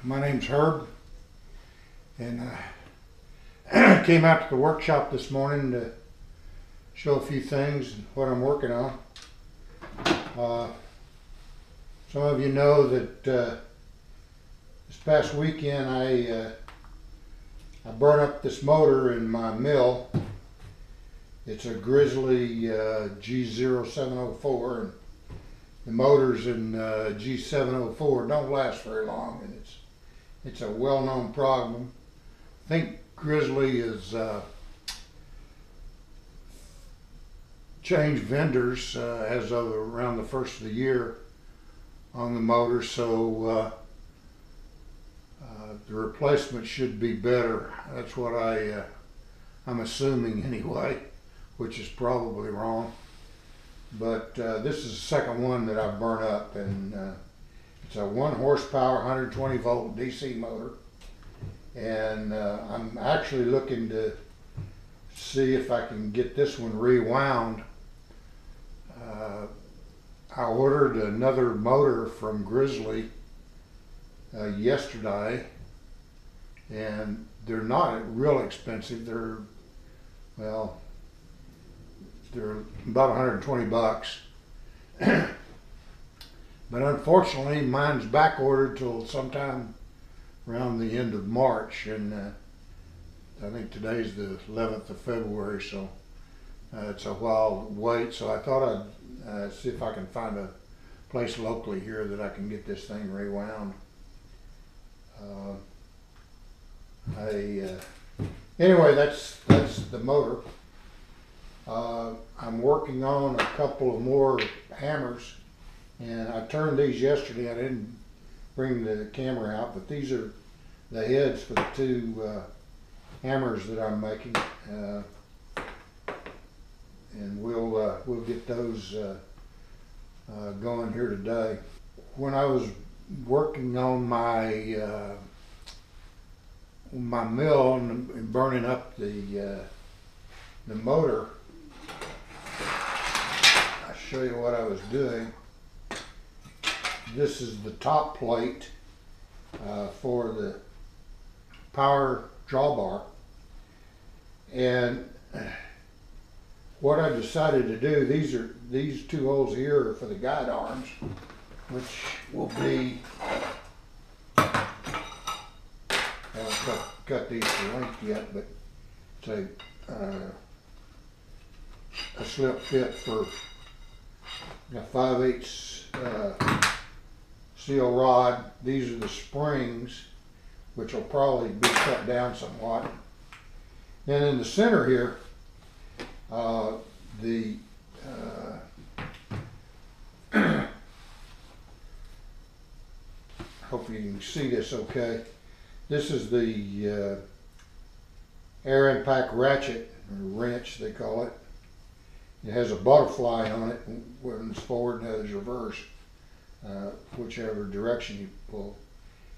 My name's Herb, and I came out to the workshop this morning to show a few things and what I'm working on. Some of you know that this past weekend I burned up this motor in my mill. It's a Grizzly G0704, and the motors in G704 don't last very long, and it's a well-known problem. I think Grizzly has changed vendors as of around the first of the year on the motor, so the replacement should be better. That's what I'm assuming anyway, which is probably wrong. But this is the second one that I've burned up, and it's a 1 horsepower 120 volt DC motor, and I'm actually looking to see if I can get this one rewound. I ordered another motor from Grizzly yesterday, and they're not real expensive. They're about 120 bucks. But unfortunately, mine's back ordered till sometime around the end of March, and I think today's the 11th of February, so it's a while to wait. So I thought I'd see if I can find a place locally here that I can get this thing rewound. Anyway, that's the motor. I'm working on a couple of more hammers, and I turned these yesterday. I didn't bring the camera out, but these are the heads for the two hammers that I'm making, and we'll get those going here today. When I was working on my mill and burning up the motor, I'll show you what I was doing. This is the top plate for the power drawbar, and what I decided to do, these two holes here are for the guide arms, which will be, I haven't cut these to length yet, but it's a slip fit for a 5/8 steel rod. These are the springs, which will probably be cut down somewhat. And in the center here, hopefully you can see this okay. This is the air impact ratchet, or wrench they call it. It has a butterfly on it. When it's forward and it's reverse, whichever direction you pull.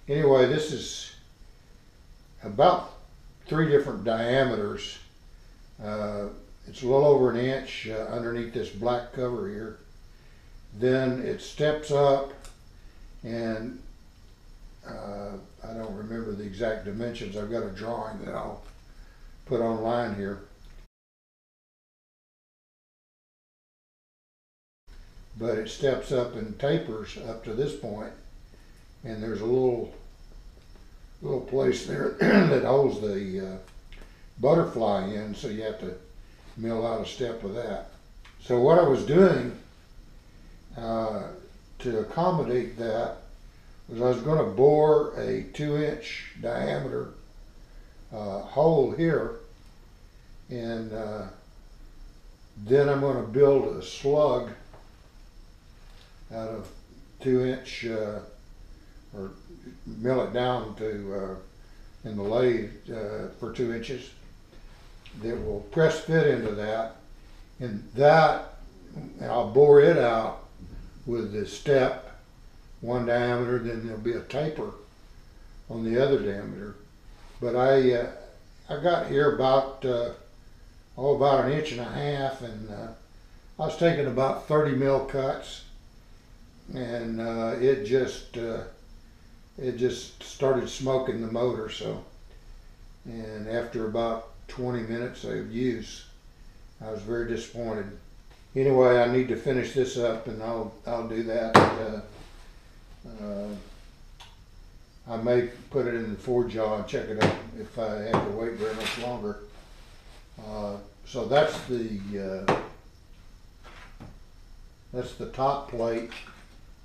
Anyway, this is about 3 different diameters. It's a little over 1 inch underneath this black cover here. Then it steps up, and I don't remember the exact dimensions. I've got a drawing that I'll put online here. But it steps up and tapers up to this point, and there's a little place there that holds the butterfly in, so you have to mill out a step with that. So what I was doing to accommodate that was I was going to bore a 2-inch diameter hole here, and then I'm going to build a slug out of 2-inch, or mill it down to in the lathe for 2 inches, that will press fit into that, and I'll bore it out with the step 1 diameter. Then there'll be a taper on the other diameter. But I got here about 1.5 inches, and I was taking about 30 mil cuts, and it just it just started smoking the motor. So, and after about 20 minutes of use, I was very disappointed. Anyway, I need to finish this up, and I'll do that. I may put it in the Ford jaw and check it out if I have to wait very much longer. So that's the top plate.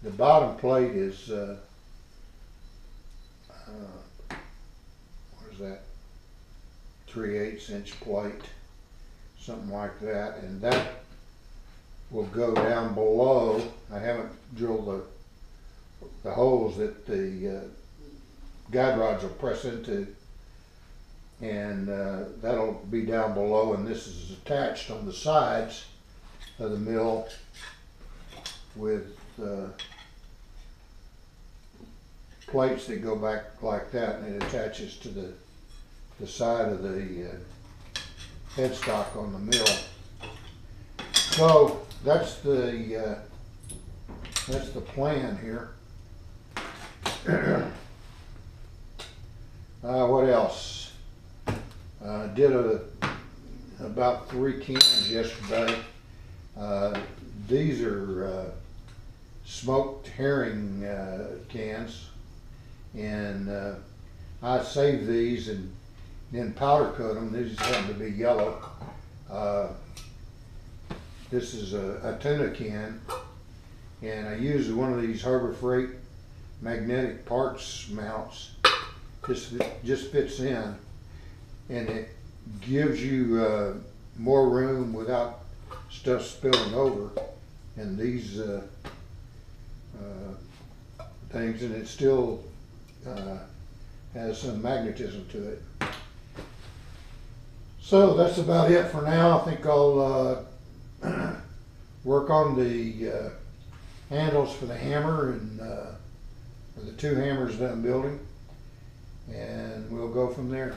The bottom plate is what is that? 3/8 inch plate, something like that, and that will go down below. I haven't drilled the holes that the guide rods will press into, and that'll be down below, and this is attached on the sides of the mill with plates that go back like that, and it attaches to the side of the headstock on the mill. So that's the plan here. What else? Did about 3 cans yesterday. These are smoked herring cans, and I saved these and then powder coat them. These happen to be yellow. This is a tuna can, and I used one of these Harbor Freight magnetic parts mounts. This just fits in, and it gives you more room without stuff spilling over. And these things, and it still has some magnetism to it. So that's about it for now. I think I'll work on the handles for the hammer and for the 2 hammers that I'm building, and we'll go from there.